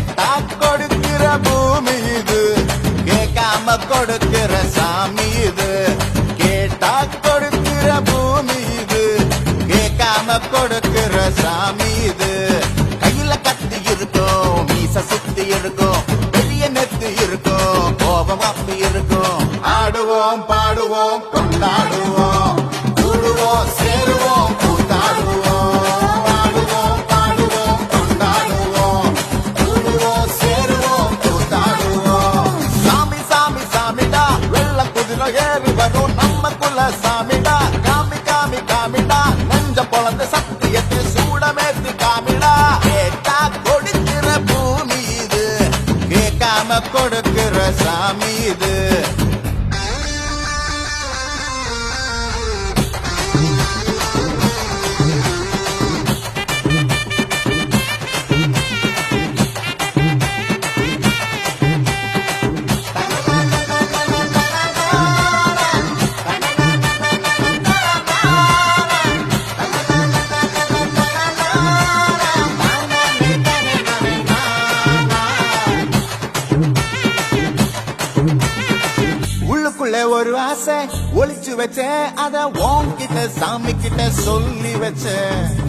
கேட்டா கொடுக்கிற பூமி இது, கேட்காம கொடுக்கிற சாமி இது. கேட்டா கொடுக்கிற பூமி இது, கேட்காம கொடுக்கிற சாமி இது. கையில கத்தி இருக்கும், மீச சுத்தி இருக்கும், பெரிய நெத்து இருக்கும், கோபம் அப்பி இருக்கும். ஆடுவோம் பாடுவோம் கொண்டாடுவோம், கூடுவோம் சேருவோம் கூத்தாடுவோம். ஆடுவோம் பாடுவோம் கொண்டாடுவோம், கூடுவோம் சேருவோம் கூத்தாடுவோம். சாமி சாமி சாமிடா, வெள்ள குதிரை ஏறி வரும் நம்ம குல சாமிடா. காமி காமி காமிடா, நெஞ்ச பொழந்த சத்தியத்தை சூடமேத்தி காமிடா. கேட்டா கொடுக்கிற பூமி இது, கேட்காம கொடுக்கிற சாமி இது. உள்ளுக்குள்ள ஒரு ஆசை ஒளிச்சு வச்சேன், அத உன்கிட்ட சாமி கிட்ட சொல்லி வச்சேன்.